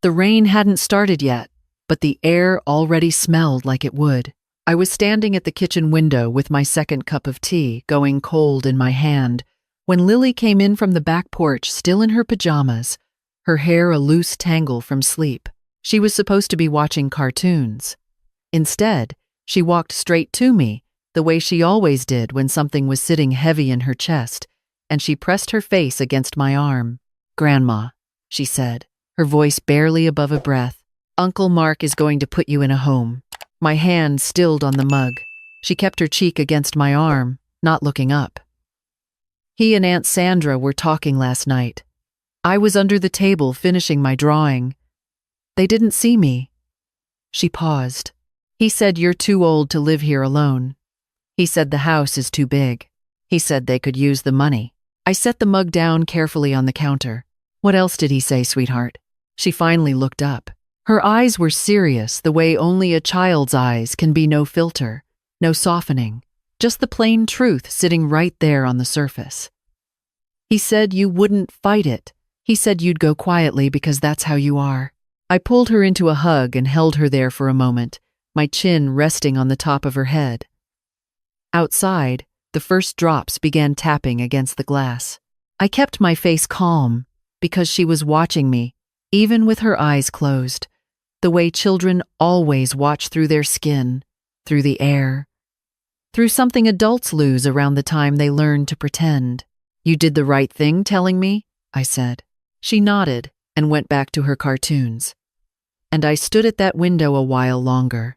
The rain hadn't started yet, but the air already smelled like it would. I was standing at the kitchen window with my second cup of tea going cold in my hand when Lily came in from the back porch still in her pajamas, her hair a loose tangle from sleep. She was supposed to be watching cartoons. Instead, she walked straight to me, the way she always did when something was sitting heavy in her chest, and she pressed her face against my arm. "Grandma," she said, her voice barely above a breath, "Uncle Mark is going to put you in a home." My hand stilled on the mug. She kept her cheek against my arm, not looking up. "He and Aunt Sandra were talking last night. I was under the table finishing my drawing. They didn't see me." She paused. "He said you're too old to live here alone. He said the house is too big. He said they could use the money." I set the mug down carefully on the counter. "What else did he say, sweetheart?" She finally looked up. Her eyes were serious, the way only a child's eyes can be, no filter, no softening, just the plain truth sitting right there on the surface. "He said you wouldn't fight it. He said you'd go quietly because that's how you are." I pulled her into a hug and held her there for a moment, my chin resting on the top of her head. Outside, the first drops began tapping against the glass. I kept my face calm because she was watching me, even with her eyes closed, the way children always watch through their skin, through the air, through something adults lose around the time they learn to pretend. "You did the right thing telling me?" I said. She nodded and went back to her cartoons. And I stood at that window a while longer,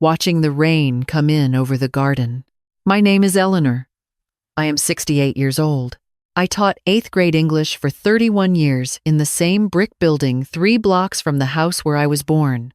watching the rain come in over the garden. "My name is Eleanor. I am 68 years old. I taught 8th grade English for 31 years in the same brick building 3 blocks from the house where I was born.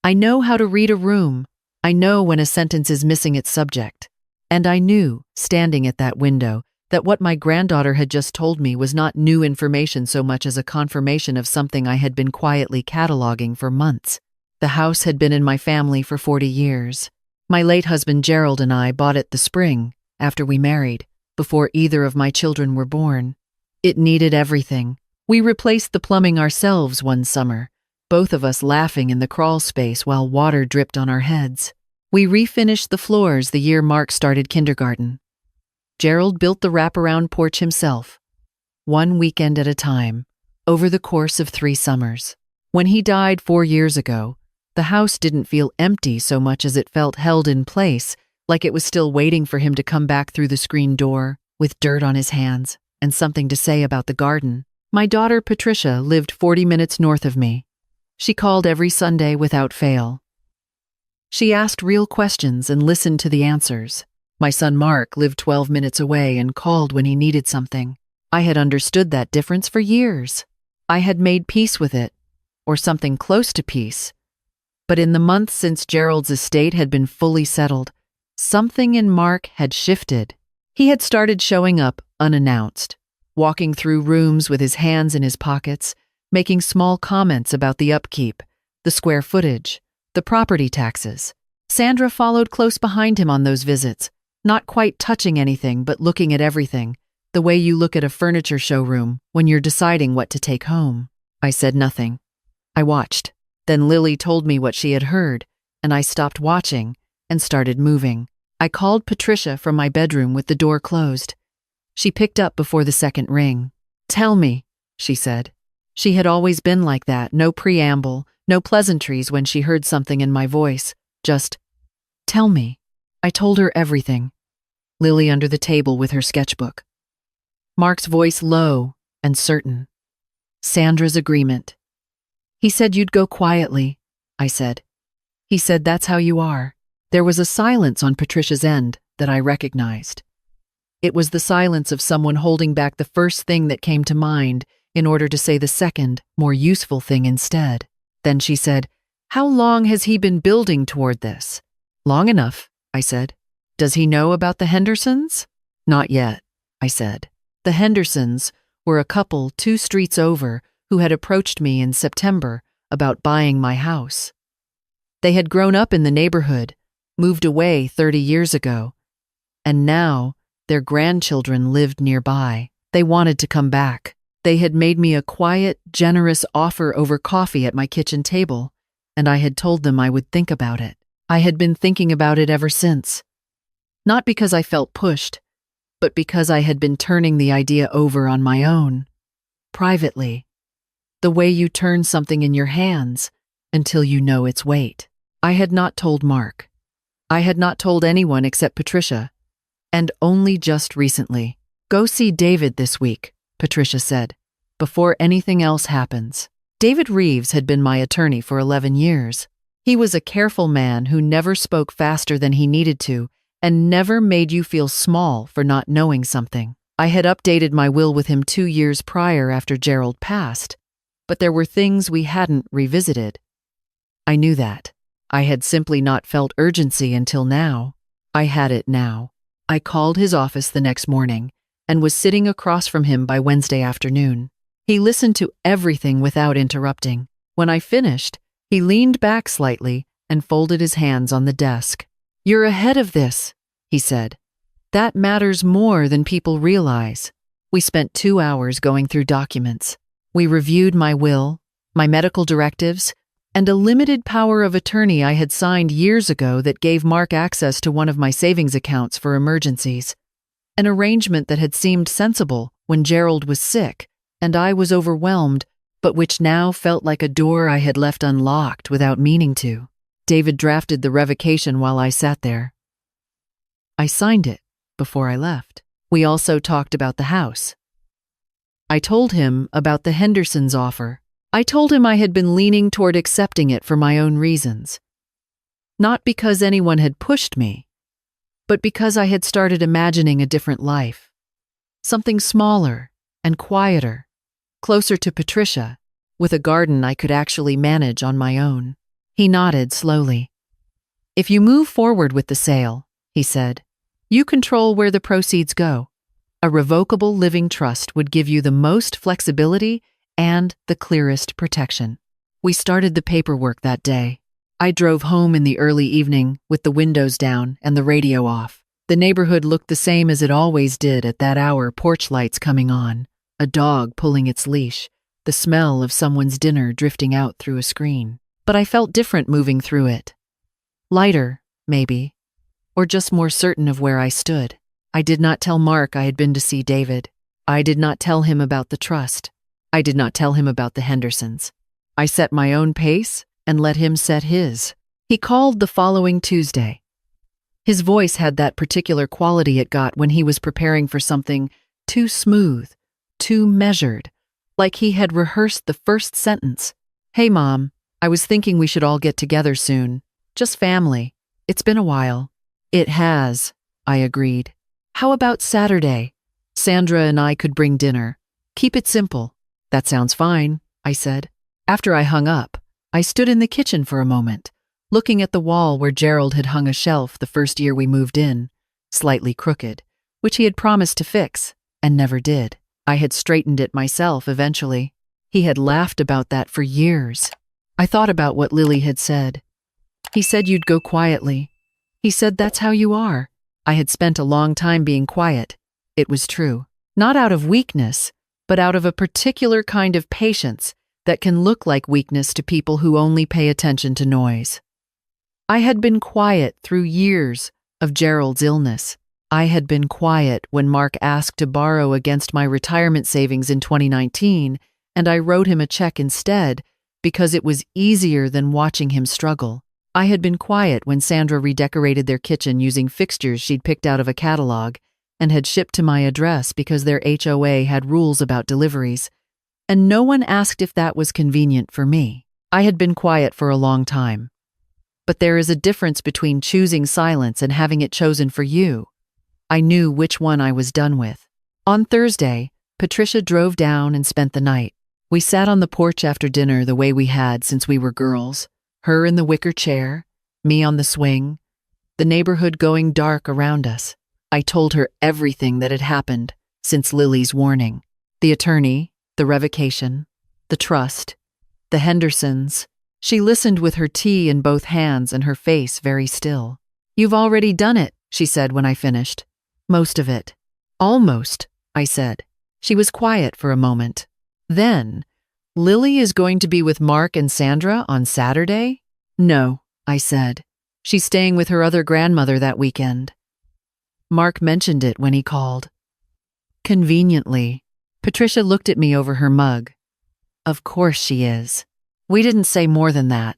I know how to read a room. I know when a sentence is missing its subject. And I knew, standing at that window, that what my granddaughter had just told me was not new information so much as a confirmation of something I had been quietly cataloging for months. The house had been in my family for 40 years. My late husband Gerald and I bought it the spring, after we married, before either of my children were born. It needed everything. We replaced the plumbing ourselves one summer, both of us laughing in the crawl space while water dripped on our heads. We refinished the floors the year Mark started kindergarten. Gerald built the wraparound porch himself, one weekend at a time, over the course of 3 summers. When he died 4 years ago, the house didn't feel empty so much as it felt held in place, like it was still waiting for him to come back through the screen door, with dirt on his hands and something to say about the garden. My daughter Patricia lived 40 minutes north of me. She called every Sunday without fail. She asked real questions and listened to the answers. My son Mark lived 12 minutes away and called when he needed something. I had understood that difference for years. I had made peace with it, or something close to peace. But in the months since Gerald's estate had been fully settled, something in Mark had shifted. He had started showing up unannounced, walking through rooms with his hands in his pockets, making small comments about the upkeep, the square footage, the property taxes. Sandra followed close behind him on those visits, not quite touching anything but looking at everything, the way you look at a furniture showroom when you're deciding what to take home. I said nothing. I watched. Then Lily told me what she had heard, and I stopped watching and started moving. I called Patricia from my bedroom with the door closed. She picked up before the second ring. "Tell me," she said. She had always been like that, no preamble, no pleasantries when she heard something in my voice, just, "Tell me." I told her everything. Lily under the table with her sketchbook. Mark's voice low and certain. Sandra's agreement. "He said you'd go quietly," I said. "He said that's how you are." There was a silence on Patricia's end that I recognized. It was the silence of someone holding back the first thing that came to mind in order to say the second, more useful thing instead. Then she said, "How long has he been building toward this?" "Long enough," I said. "Does he know about the Hendersons?" "Not yet," I said. The Hendersons were a couple 2 streets over who had approached me in September about buying my house. They had grown up in the neighborhood, moved away 30 years ago, and now their grandchildren lived nearby. They wanted to come back. They had made me a quiet, generous offer over coffee at my kitchen table, and I had told them I would think about it. I had been thinking about it ever since. Not because I felt pushed, but because I had been turning the idea over on my own, privately, the way you turn something in your hands until you know its weight. I had not told Mark. I had not told anyone except Patricia, and only just recently. Go see David this week, Patricia said, before anything else happens. David Reeves had been my attorney for 11 years. He was a careful man who never spoke faster than he needed to and never made you feel small for not knowing something. I had updated my will with him 2 years prior after Gerald passed, but there were things we hadn't revisited. I knew that. I had simply not felt urgency until now. I had it now. I called his office the next morning and was sitting across from him by Wednesday afternoon. He listened to everything without interrupting. When I finished, he leaned back slightly and folded his hands on the desk. "You're ahead of this," he said. "That matters more than people realize." We spent 2 hours going through documents. We reviewed my will, my medical directives, and a limited power of attorney I had signed years ago that gave Mark access to one of my savings accounts for emergencies. An arrangement that had seemed sensible when Gerald was sick and I was overwhelmed, but which now felt like a door I had left unlocked without meaning to. David drafted the revocation while I sat there. I signed it before I left. We also talked about the house. I told him about the Hendersons' offer. I told him I had been leaning toward accepting it for my own reasons. Not because anyone had pushed me, but because I had started imagining a different life. Something smaller and quieter, closer to Patricia, with a garden I could actually manage on my own. He nodded slowly. "If you move forward with the sale," he said, "you control where the proceeds go. A revocable living trust would give you the most flexibility and the clearest protection." We started the paperwork that day. I drove home in the early evening with the windows down and the radio off. The neighborhood looked the same as it always did at that hour, porch lights coming on, a dog pulling its leash, the smell of someone's dinner drifting out through a screen. But I felt different moving through it. Lighter, maybe, or just more certain of where I stood. I did not tell Mark I had been to see David. I did not tell him about the trust. I did not tell him about the Hendersons. I set my own pace and let him set his. He called the following Tuesday. His voice had that particular quality it got when he was preparing for something too smooth, too measured, like he had rehearsed the first sentence. "Hey, Mom, I was thinking we should all get together soon. Just family. It's been a while." "It has," I agreed. "How about Saturday? Sandra and I could bring dinner. Keep it simple." "That sounds fine," I said. After I hung up, I stood in the kitchen for a moment, looking at the wall where Gerald had hung a shelf the first year we moved in, slightly crooked, which he had promised to fix, and never did. I had straightened it myself eventually. He had laughed about that for years. I thought about what Lily had said. "He said you'd go quietly. He said that's how you are." I had spent a long time being quiet. It was true. Not out of weakness, but out of a particular kind of patience that can look like weakness to people who only pay attention to noise. I had been quiet through years of Gerald's illness. I had been quiet when Mark asked to borrow against my retirement savings in 2019, and I wrote him a check instead because it was easier than watching him struggle. I had been quiet when Sandra redecorated their kitchen using fixtures she'd picked out of a catalog and had shipped to my address because their HOA had rules about deliveries, and no one asked if that was convenient for me. I had been quiet for a long time. But there is a difference between choosing silence and having it chosen for you. I knew which one I was done with. On Thursday, Patricia drove down and spent the night. We sat on the porch after dinner the way we had since we were girls, her in the wicker chair, me on the swing, the neighborhood going dark around us. I told her everything that had happened since Lily's warning. The attorney, the revocation, the trust, the Hendersons. She listened with her tea in both hands and her face very still. "You've already done it," she said when I finished. "Most of it." "Almost," I said. She was quiet for a moment, Then, Lily is going to be with Mark and Sandra on Saturday? No, I said. She's staying with her other grandmother that weekend. Mark mentioned it when he called. Conveniently, Patricia looked at me over her mug. Of course she is. We didn't say more than that.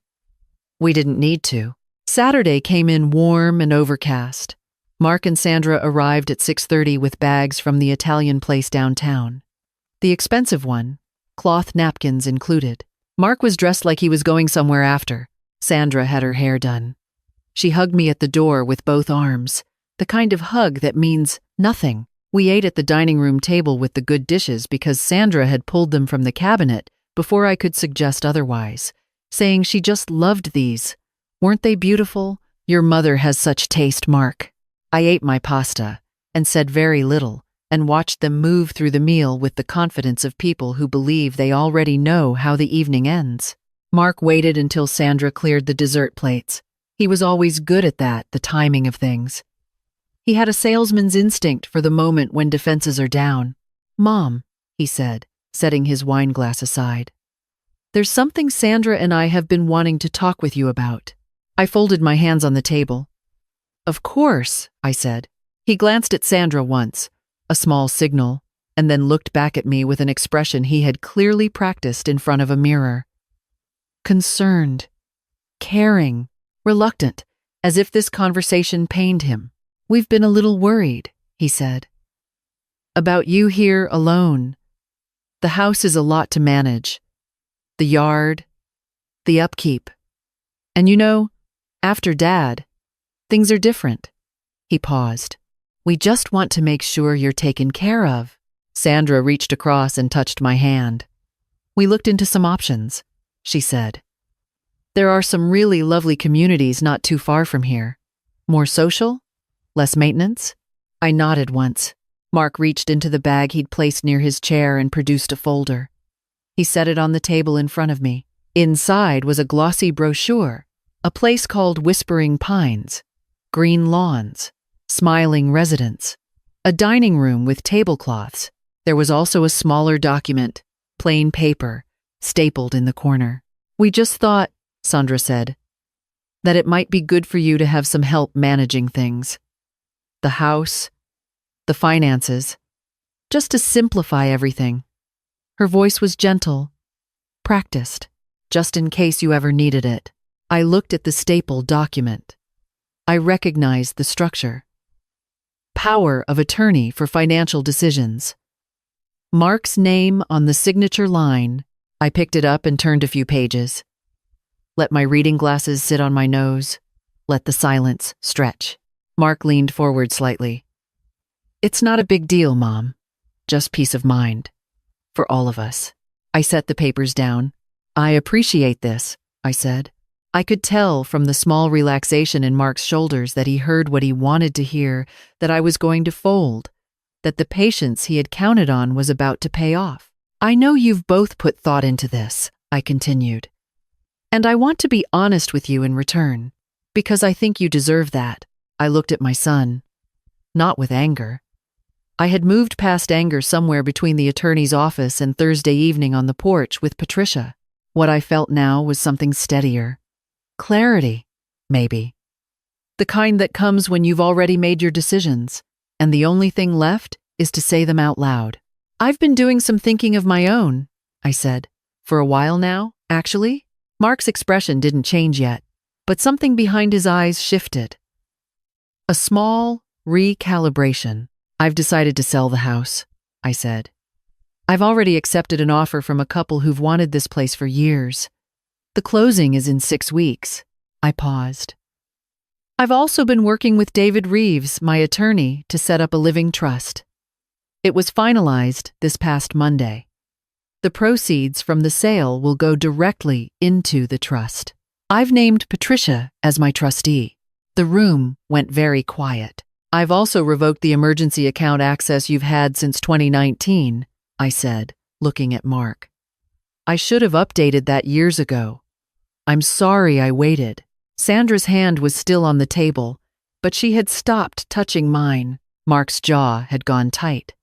We didn't need to. Saturday came in warm and overcast. Mark and Sandra arrived at 6:30 with bags from the Italian place downtown. The expensive one, cloth napkins included. Mark was dressed like he was going somewhere after. Sandra had her hair done. She hugged me at the door with both arms, the kind of hug that means nothing. We ate at the dining room table with the good dishes because Sandra had pulled them from the cabinet before I could suggest otherwise, saying she just loved these. Weren't they beautiful? Your mother has such taste, Mark. I ate my pasta and said very little and watched them move through the meal with the confidence of people who believe they already know how the evening ends. Mark waited until Sandra cleared the dessert plates. He was always good at that, the timing of things. He had a salesman's instinct for the moment when defenses are down. Mom, he said, setting his wine glass aside. There's something Sandra and I have been wanting to talk with you about. I folded my hands on the table. Of course, I said. He glanced at Sandra once, a small signal, and then looked back at me with an expression he had clearly practiced in front of a mirror. Concerned, caring, reluctant, as if this conversation pained him. We've been a little worried, he said. About you here alone. The house is a lot to manage. The yard, the upkeep. And you know, after Dad, things are different. He paused. We just want to make sure you're taken care of. Sandra reached across and touched my hand. We looked into some options, she said. There are some really lovely communities not too far from here. More social? Less maintenance? I nodded once. Mark reached into the bag he'd placed near his chair and produced a folder. He set it on the table in front of me. Inside was a glossy brochure, a place called Whispering Pines, green lawns, smiling residents, a dining room with tablecloths. There was also a smaller document, plain paper, stapled in the corner. We just thought, Sandra said, that it might be good for you to have some help managing things. The house, the finances, just to simplify everything. Her voice was gentle, practiced, just in case you ever needed it. I looked at the stapled document. I recognized the structure. Power of attorney for financial decisions. Mark's name on the signature line. I picked it up and turned a few pages. Let my reading glasses sit on my nose. Let the silence stretch. Mark leaned forward slightly. It's not a big deal, Mom. Just peace of mind. For all of us. I set the papers down. I appreciate this, I said. I could tell from the small relaxation in Mark's shoulders that he heard what he wanted to hear, that I was going to fold, that the patience he had counted on was about to pay off. I know you've both put thought into this, I continued. And I want to be honest with you in return, because I think you deserve that. I looked at my son. Not with anger. I had moved past anger somewhere between the attorney's office and Thursday evening on the porch with Patricia. What I felt now was something steadier. Clarity, maybe. The kind that comes when you've already made your decisions, and the only thing left is to say them out loud. I've been doing some thinking of my own, I said. For a while now, actually. Mark's expression didn't change yet, but something behind his eyes shifted. A small recalibration. I've decided to sell the house, I said. I've already accepted an offer from a couple who've wanted this place for years. The closing is in 6 weeks. I paused. I've also been working with David Reeves, my attorney, to set up a living trust. It was finalized this past Monday. The proceeds from the sale will go directly into the trust. I've named Patricia as my trustee. The room went very quiet. I've also revoked the emergency account access you've had since 2019, I said, looking at Mark. I should have updated that years ago. I'm sorry I waited. Sandra's hand was still on the table, but she had stopped touching mine. Mark's jaw had gone tight.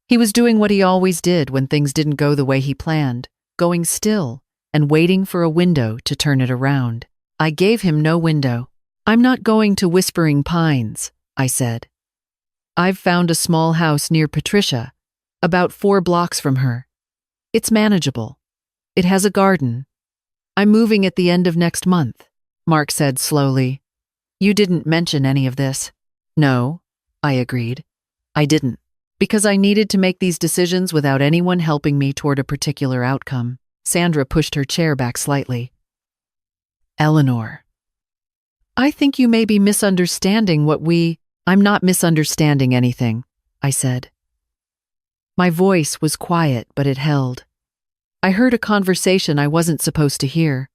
He was doing what he always did when things didn't go the way he planned, going still and waiting for a window to turn it around. I gave him no window. "I'm not going to Whispering Pines," I said. "I've found a small house near Patricia, about 4 blocks from her. It's manageable. It has a garden. I'm moving at the end of next month," Mark said slowly. "You didn't mention any of this." "No," I agreed. "I didn't. Because I needed to make these decisions without anyone helping me toward a particular outcome." Sandra pushed her chair back slightly. "Eleanor, I think you may be misunderstanding I'm not misunderstanding anything," I said. My voice was quiet, but it held. I heard a conversation I wasn't supposed to hear.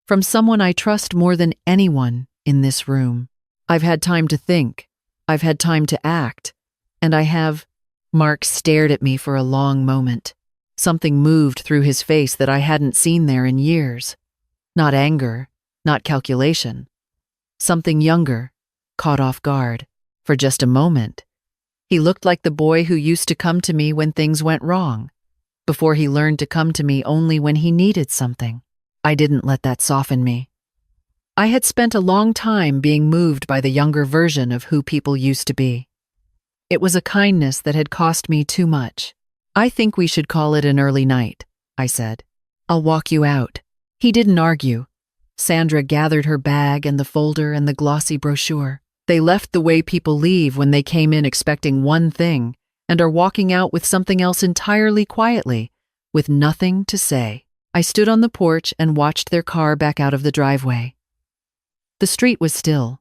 From someone I trust more than anyone in this room. I've had time to think. I've had time to act. And I have— Mark stared at me for a long moment. Something moved through his face that I hadn't seen there in years. Not anger, not calculation. Something younger, caught off guard. For just a moment, he looked like the boy who used to come to me when things went wrong, before he learned to come to me only when he needed something. I didn't let that soften me. I had spent a long time being moved by the younger version of who people used to be. It was a kindness that had cost me too much. "I think we should call it an early night," I said. "I'll walk you out." He didn't argue. Sandra gathered her bag and the folder and the glossy brochure. They left the way people leave when they came in expecting one thing and are walking out with something else entirely quietly, with nothing to say. I stood on the porch and watched their car back out of the driveway. The street was still.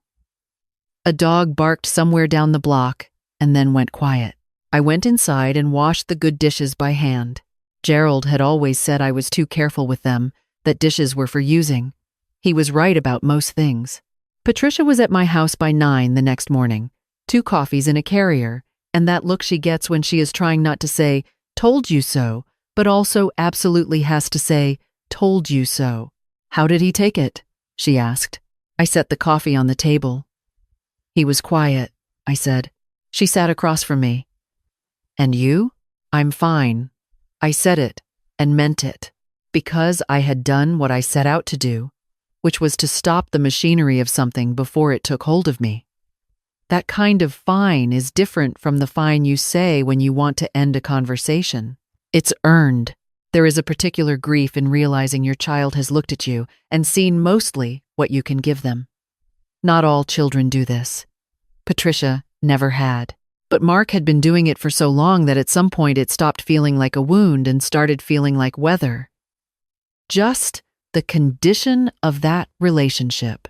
A dog barked somewhere down the block and then went quiet. I went inside and washed the good dishes by hand. Gerald had always said I was too careful with them, that dishes were for using. He was right about most things. Patricia was at my house by 9 the next morning, 2 coffees in a carrier, and that look she gets when she is trying not to say, "Told you so," but also absolutely has to say, "Told you so." "How did he take it?" she asked. I set the coffee on the table. "He was quiet," I said. She sat across from me. "And you?" "I'm fine." I said it, and meant it, because I had done what I set out to do, which was to stop the machinery of something before it took hold of me. That kind of fine is different from the fine you say when you want to end a conversation. It's earned. There is a particular grief in realizing your child has looked at you and seen mostly what you can give them. Not all children do this. Patricia never had. But Mark had been doing it for so long that at some point it stopped feeling like a wound and started feeling like weather. Just the condition of that relationship.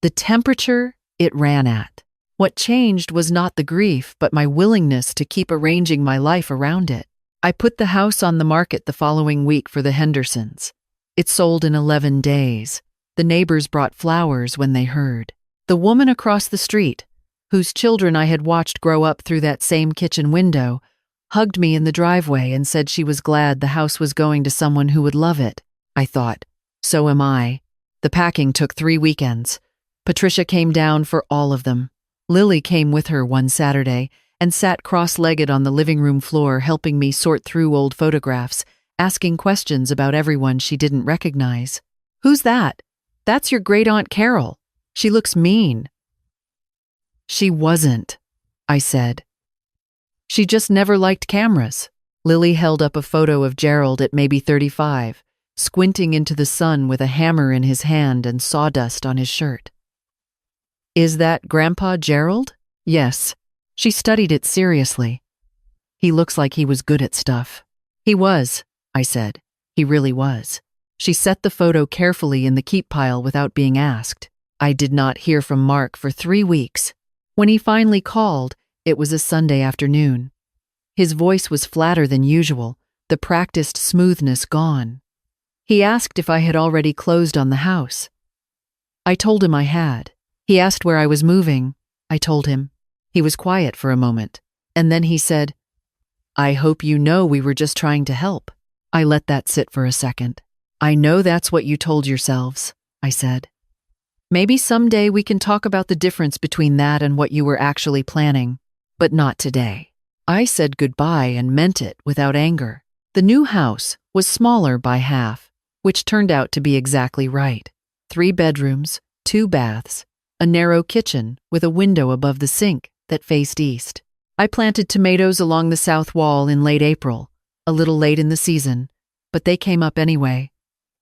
The temperature it ran at. What changed was not the grief, but my willingness to keep arranging my life around it. I put the house on the market the following week for the Hendersons. It sold in 11 days. The neighbors brought flowers when they heard. The woman across the street, whose children I had watched grow up through that same kitchen window, hugged me in the driveway and said she was glad the house was going to someone who would love it. I thought, so am I. The packing took 3 weekends. Patricia came down for all of them. Lily came with her one Saturday and sat cross-legged on the living room floor helping me sort through old photographs, asking questions about everyone she didn't recognize. "Who's that?" "That's your great-aunt Carol. She looks mean." "She wasn't," I said. "She just never liked cameras." Lily held up a photo of Gerald at maybe 35, squinting into the sun with a hammer in his hand and sawdust on his shirt. "Is that Grandpa Gerald?" "Yes." She studied it seriously. "He looks like he was good at stuff." "He was," I said. "He really was." She set the photo carefully in the keep pile without being asked. I did not hear from Mark for 3 weeks. When he finally called, it was a Sunday afternoon. His voice was flatter than usual, the practiced smoothness gone. He asked if I had already closed on the house. I told him I had. He asked where I was moving. I told him. He was quiet for a moment, and then he said, "I hope you know we were just trying to help." I let that sit for a second. "I know that's what you told yourselves," I said. "Maybe someday we can talk about the difference between that and what you were actually planning, but not today." I said goodbye and meant it without anger. The new house was smaller by half, which turned out to be exactly right. 3 bedrooms, 2 baths, a narrow kitchen with a window above the sink that faced east. I planted tomatoes along the south wall in late April, a little late in the season, but they came up anyway.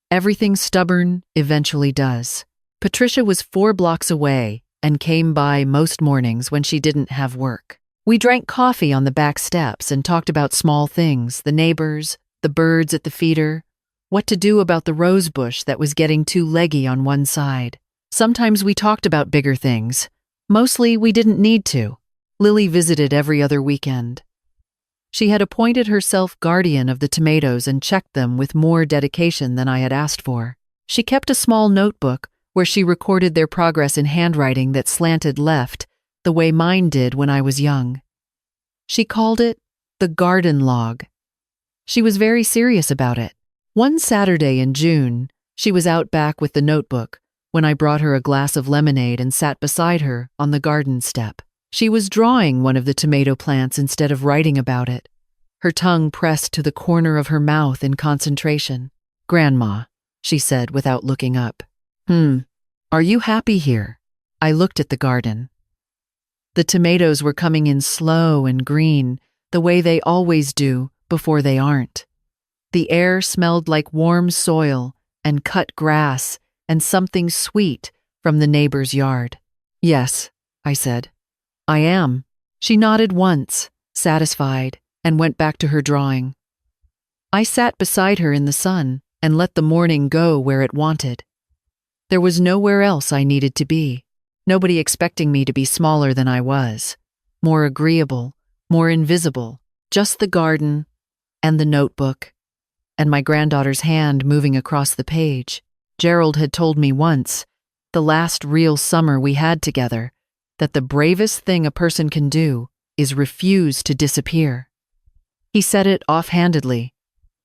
Everything stubborn eventually does. Patricia was 4 blocks away and came by most mornings when she didn't have work. We drank coffee on the back steps and talked about small things, the neighbors, the birds at the feeder, what to do about the rose bush that was getting too leggy on one side. Sometimes we talked about bigger things. Mostly we didn't need to. Lily visited every other weekend. She had appointed herself guardian of the tomatoes and checked them with more dedication than I had asked for. She kept a small notebook where she recorded their progress in handwriting that slanted left, the way mine did when I was young. She called it the garden log. She was very serious about it. One Saturday in June, she was out back with the notebook when I brought her a glass of lemonade and sat beside her on the garden step. She was drawing one of the tomato plants instead of writing about it, her tongue pressed to the corner of her mouth in concentration. "Grandma," she said without looking up. Are you happy here?" I looked at the garden. The tomatoes were coming in slow and green, the way they always do before they aren't. The air smelled like warm soil and cut grass and something sweet from the neighbor's yard. "Yes," I said. "I am." She nodded once, satisfied, and went back to her drawing. I sat beside her in the sun and let the morning go where it wanted. There was nowhere else I needed to be, nobody expecting me to be smaller than I was, more agreeable, more invisible, just the garden and the notebook and my granddaughter's hand moving across the page. Gerald had told me once, the last real summer we had together, that the bravest thing a person can do is refuse to disappear. He said it offhandedly,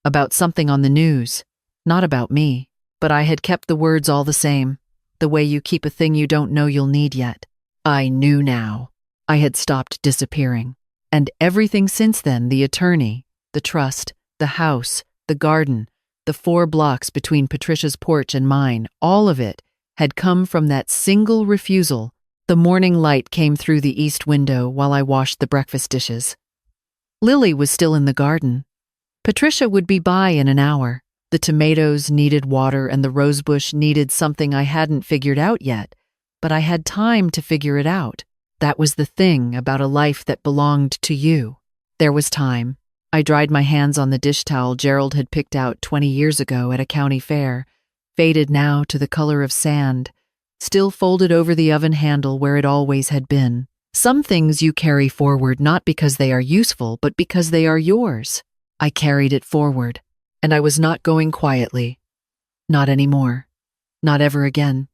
about something on the news, not about me, but I had kept the words all the same, the way you keep a thing you don't know you'll need yet. I knew now. I had stopped disappearing. And everything since then, the attorney, the trust, the house, the garden, the 4 blocks between Patricia's porch and mine, all of it had come from that single refusal. The morning light came through the east window while I washed the breakfast dishes. Lily was still in the garden. Patricia would be by in an hour. The tomatoes needed water and the rosebush needed something I hadn't figured out yet, but I had time to figure it out. That was the thing about a life that belonged to you. There was time. I dried my hands on the dish towel Gerald had picked out 20 years ago at a county fair, faded now to the color of sand, still folded over the oven handle where it always had been. Some things you carry forward not because they are useful, but because they are yours. I carried it forward, and I was not going quietly. Not anymore. Not ever again.